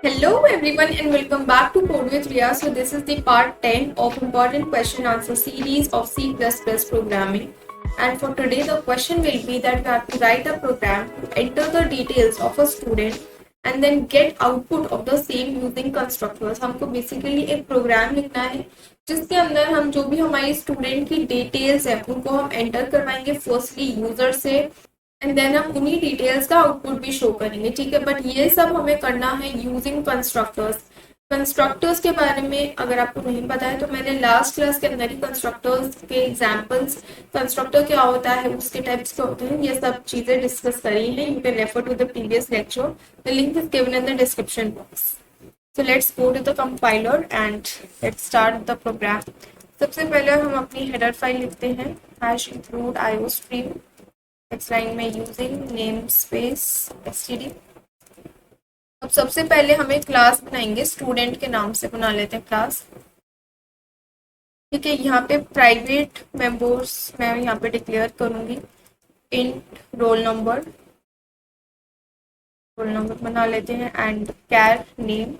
Hello everyone and welcome back to Code with Ria. So this is the part 10 of important question answer series of C++ programming. And for today the question will be that we have to write a program to enter the details of a student and then get output of the same using constructors. हमको basically एक program लिखना है जिसके अंदर हम जो भी हमारी स्टूडेंट की डिटेल्स है उनको हम एंटर करवाएंगे फर्स्टली यूजर से एंड देन हम उन्हीं डिटेल्स का आउटपुट भी शो करेंगे। ठीक है, बट ये सब हमें करना है यूजिंग कंस्ट्रक्टर्स। कंस्ट्रक्टर्स के बारे में अगर आपको नहीं पता है तो मैंने लास्ट क्लास के अंदर ही कंस्ट्रक्टर्स के एग्जांपल्स, कंस्ट्रक्टर क्या होता है, उसके टाइप्स क्या होते हैं, ये सब चीजें डिस्कस करी हैं। You can refer to the previous lecture, the link is given in the description box. So let's go to the compiler and let's start the program. सबसे पहले हम अपनी हेडर फाइल लिखते हैं hash include iostream next line में using name space std। अब सबसे पहले हमें क्लास बनाएंगे, स्टूडेंट के नाम से बना लेते हैं क्लास। ठीक है, यहाँ पे प्राइवेट मेंबर्स मैं यहाँ पे डिक्लेयर करूंगी इंट रोल नंबर बना लेते हैं एंड कैर नेम,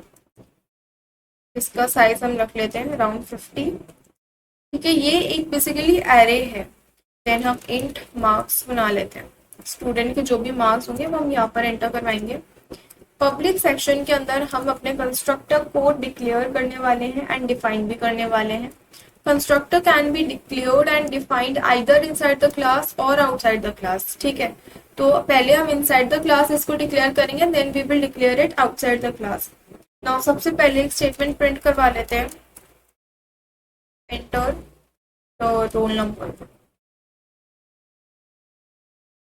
इसका साइज हम रख लेते हैं अराउंड 50। ठीक है, ये एक बेसिकली एरे है। देन हम इंट मार्क्स बना लेते हैं, स्टूडेंट के जो भी मार्क्स होंगे वो हम यहाँ पर एंटर करवाएंगे। पब्लिक सेक्शन के अंदर हम अपने कंस्ट्रक्टर को डिक्लेयर करने वाले हैं एंड डिफाइन भी करने वाले हैं। Constructor can be declared and defined either inside the class और आउटसाइड द क्लास। ठीक है, तो पहले हम इनसाइड द क्लास इसको डिक्लेयर करेंगे, then we will declare it outside the class. Now सबसे पहले एक स्टेटमेंट प्रिंट करवा लेते हैं, एंटर द रोल नंबर।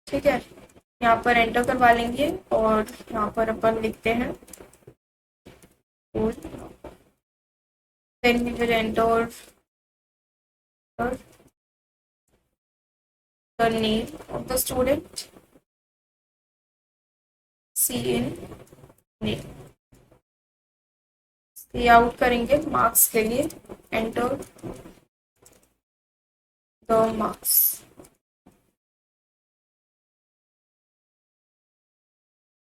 ठीक है, यहाँ पर एंटर करवा लेंगे और यहाँ पर अपन लिखते हैं then we will enter the name of the student, cin name, cout करेंगे मार्क्स के लिए, एंटर द मार्क्स।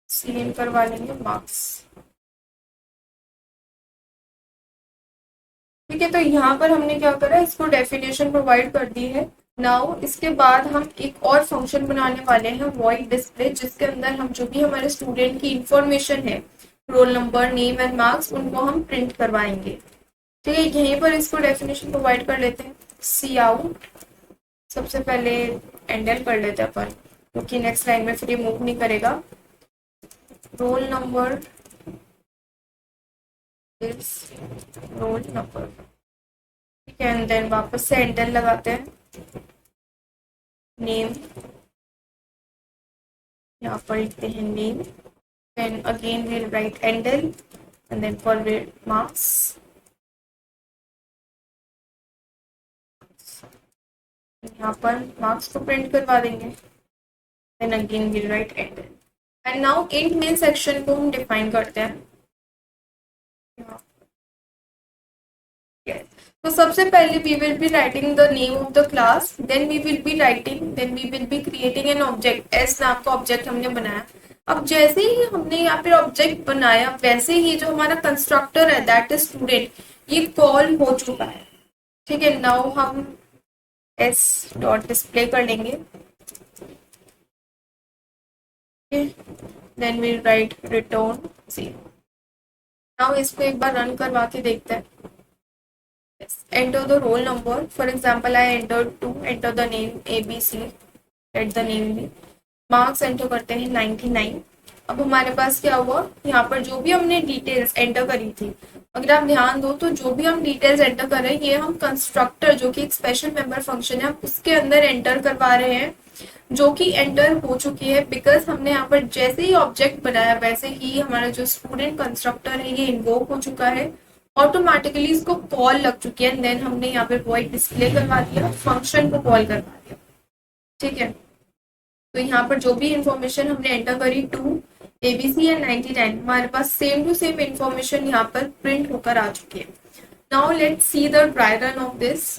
सीन करवा लेंगे मार्क्स। ठीक है, तो यहाँ पर हमने क्या करा, इसको डेफिनेशन प्रोवाइड कर दी है। नाउ इसके बाद हम एक और फंक्शन बनाने वाले हैं वॉइड डिस्प्ले, जिसके अंदर हम जो भी हमारे स्टूडेंट की इंफॉर्मेशन है, roll number, name and marks, उनको हम प्रिंट करवाएंगे। ठीक है, यहीं पर इसको डेफिनेशन प्रोवाइड कर लेते हैं, सी आउट। सबसे पहले एंडल कर लेते हैं अपन, क्योंकि नेक्स्ट लाइन में फिर ये मूव नहीं करेगा। Roll number is roll number. ठीक है, एंड देन वापस से एंटर लगाते हैं, नेम यहाँ पर लिखते हैं name, then again will write endl and then forward marks. यहाँ पर मार्क्स को प्रिंट करवा देंगे, then again will write endl. And now int main section को हम डिफाइन करते हैं। yes. तो सबसे पहले we will be writing the name of the class, then we will be creating an object, S नाम का ऑब्जेक्ट हमने बनाया। अब जैसे ही हमने यहाँ पे ऑब्जेक्ट बनाया वैसे ही जो हमारा कंस्ट्रक्टर है दैट इज स्टूडेंट, ये कॉल हो चुका है। ठीक है, नाउ हम एस डॉट डिस्प्ले कर लेंगे, then we write return 0। Now इसको एक बार रन करवा के देखते हैं। Enter the roll number, for example I enter 2, enter the name ABC, let the name be, marks enter करते हैं 99। अब हमारे पास क्या हुआ, यहाँ पर जो भी हमने डिटेल्स एंटर करी थी, अगर आप ध्यान दो तो जो भी हम डिटेल्स एंटर कर रहे हैं ये हम कंस्ट्रक्टर जो कि एक स्पेशल मेंबर फंक्शन है उसके अंदर एंटर करवा रहे हैं, जो कि एंटर हो चुकी है बिकॉज हमने यहाँ पर जैसे ही ऑब्जेक्ट बनाया वैसे ही हमारा जो स्टूडेंट कंस्ट्रक्टर है ये इन्वोक हो चुका है, ऑटोमेटिकली इसको कॉल लग चुकी है। देन हमने यहाँ पे वॉइड डिस्प्ले करवा दिया, फंक्शन को कॉल करवा दिया। ठीक है, तो यहाँ पर जो भी इंफॉर्मेशन हमने एंटर करी 2 ABC एंड 99, हमारे पास सेम टू सेम इंफॉर्मेशन यहाँ पर प्रिंट होकर आ चुकी है। Now let's see the dry run of this.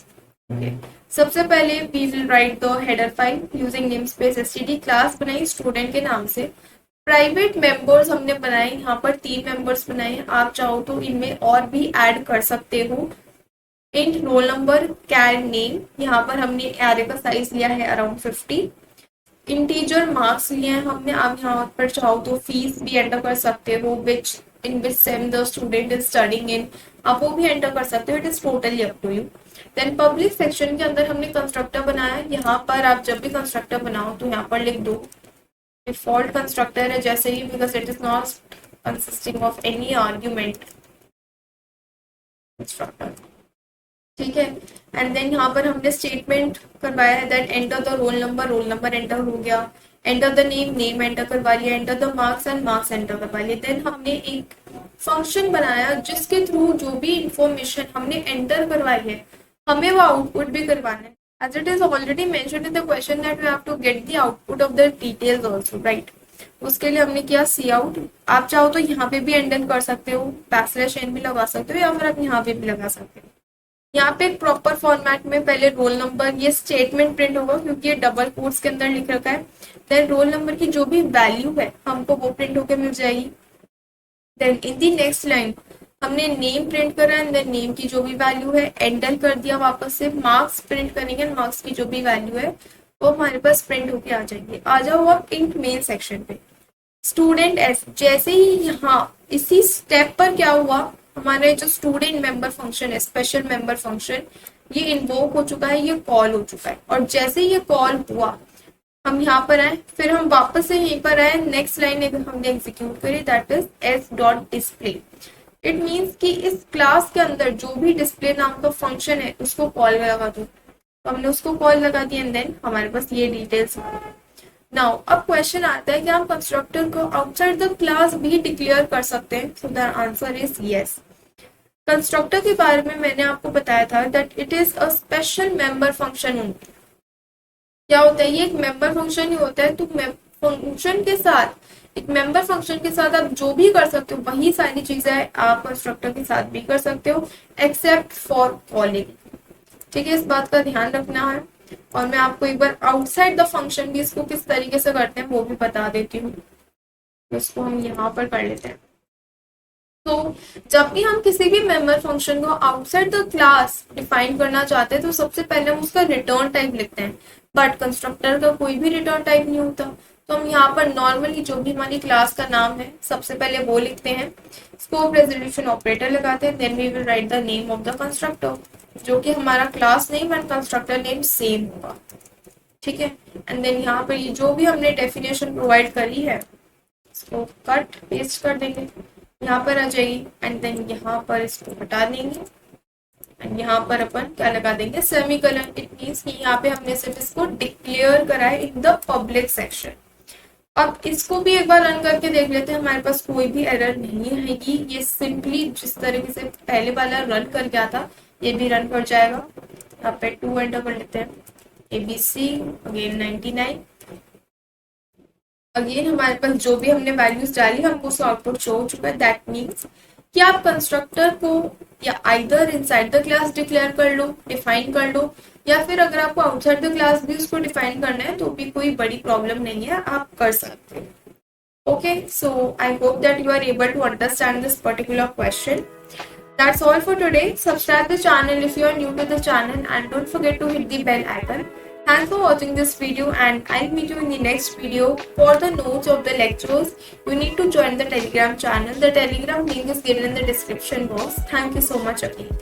सबसे पहले we will write the header file using namespace std, class बनाई स्टूडेंट के नाम से। प्राइवेट मेंबर्स हमने बनाए, यहाँ पर 3 मेंबर्स बनाए हैं, आप चाहो तो इनमें और भी ऐड कर सकते हो। इंट रोल नंबर कैर नेम, यहाँ पर हमने एरे का साइज लिया है अराउंड 50। इंटीजर मार्क्स लिए हैं हमने, आप यहाँ पर चाहो तो फीस भी एंटर कर सकते हो, which in which same the student is studying in, आप वो भी एंटर कर सकते हो, it is totally up to you. Then public section के अंदर हमने कंस्ट्रक्टर बनाया, यहाँ पर आप जब भी कंस्ट्रक्टर बनाओ तो यहाँ पर लिख दो डिफॉल्ट कंस्ट्रक्टर है जैसे ही, because it is not consisting of any argument constructor, ठीक है। एंड देन यहाँ पर हमने स्टेटमेंट करवाया है that enter the roll number enter हो गया, enter the name, name enter करवा लिया, enter the marks and marks enter करवा लिया। देन हमने एक फंक्शन बनाया जिसके थ्रू जो भी इंफॉर्मेशन हमने एंटर करवाई है हमें वो आउटपुट भी करवाना है। As it is already mentioned in the question that we have to get the output of the details also, right? उसके लिए हमने किया सी आउट, आप चाहो तो यहाँ पे भी एंटर कर सकते हो, बैकस्लैश एन भी लगा सकते हो, या फिर आप यहाँ पे भी लगा सकते हो। यहाँ पे एक प्रॉपर फॉर्मेट में पहले रोल नंबर, ये स्टेटमेंट प्रिंट होगा क्योंकि ये डबल कोट्स के अंदर लिख रखा है। देन रोल नंबर की जो भी वैल्यू है हमको वो प्रिंट होकर मिल जाएगी। Then in the next line हमने नेम प्रिंट करा है, देन नेम की जो भी वैल्यू है एंटर कर दिया वापस से, मार्क्स प्रिंट करेंगे, मार्क्स की जो भी वैल्यू है वो हमारे पास प्रिंट होके आ जाएंगे। आ जाओ अब इंट मेन सेक्शन पे, स्टूडेंट एस, जैसे ही यहाँ इसी स्टेप पर क्या हुआ, हमारे जो स्टूडेंट मेंबर फंक्शन है, स्पेशल मेंबर फंक्शन, ये इन्वोक हो चुका है, ये कॉल हो चुका है। और जैसे ही ये कॉल हुआ हम यहाँ पर आए, फिर हम वापस से यहीं पर आए, नेक्स्ट लाइन हमने एग्जीक्यूट करी, that is S dot display. It means कि इस क्लास के अंदर जो भी डिस्प्ले नाम का फंक्शन है उसको कॉल लगा दो, तो हमने उसको कॉल लगा दिया एंड देन हमारे पास ये डिटेल्स। नाउ अब क्वेश्चन आता है कि हम कंस्ट्रक्टर को आउटसाइड द क्लास भी डिक्लेयर कर सकते हैं, so the answer is yes. Constructor के बारे में मैंने आपको बताया था that it is a special member function only. क्या होता है, ये एक मेंबर फंक्शन ही होता है, तो फंक्शन के साथ, एक मेंबर फंक्शन के साथ आप जो भी कर सकते हो वही सारी चीजें आप कंस्ट्रक्टर के साथ भी कर सकते हो, एक्सेप्ट फॉर कॉलिंग, ठीक है, इस बात का ध्यान रखना है। और मैं आपको एक बार आउटसाइड द फंक्शन भी इसको किस तरीके से करते हैं वो भी बता देती हूँ, इसको हम यहाँ पर कर लेते हैं। तो जब भी हम किसी भी मेंबर फंक्शन को आउटसाइड द क्लास डिफाइन करना चाहते हैं तो सबसे पहले हम उसका रिटर्न टाइप लिखते हैं, बट कंस्ट्रक्टर का कोई भी रिटर्न टाइप नहीं होता, तो हम यहाँ पर नॉर्मली जो भी हमारी क्लास का नाम है सबसे पहले वो लिखते हैं, स्कोप रेजोल्यूशन ऑपरेटर लगाते हैं, then we will write the name of the constructor, जो कि हमारा class name and constructor name same होगा, ठीक है। एंड देन यहाँ पर ये जो भी हमने डेफिनेशन प्रोवाइड करी है इसको कट पेस्ट कर देंगे, यहाँ पर आ जाएगी, एंड देन यहाँ पर इसको हटा देंगे एंड यहाँ पर अपन क्या लगा देंगे, सेमीकोलन। इट मींस कि यहाँ पे हमने सिर्फ इसको डिक्लेयर करा है इन द पब्लिक सेक्शन। अब इसको भी एक बार रन करके देख लेते हैं, हमारे पास कोई भी एरर नहीं आएगी, ये सिंपली जिस तरीके से पहले वाला रन कर गया था ये भी रन कर जाएगा। यहाँ पे 2 एंटर कर लेते हैं, ABC अगेन 99, अगेन हमारे पास जो भी हमने वैल्यूज डाली हमको उसका आउटपुट शो हो चुका है। दैट मीन्स कि आप कंस्ट्रक्टर को या either inside the class declare कर लो, डिफाइन कर लो, या फिर अगर आपको आउटसाइड द क्लास भी उसको डिफाइन करना है तो भी कोई बड़ी प्रॉब्लम नहीं है, आप कर सकते हो। Okay, so I hope that you are able to understand this particular question. That's all for today. Subscribe the channel if you are new to the channel and don't forget to hit the bell icon. Thanks for watching this video and I'll meet you in the next video. For the notes of the lectures, you need to join the Telegram channel. The Telegram link is given in the description box. Thank you so much again.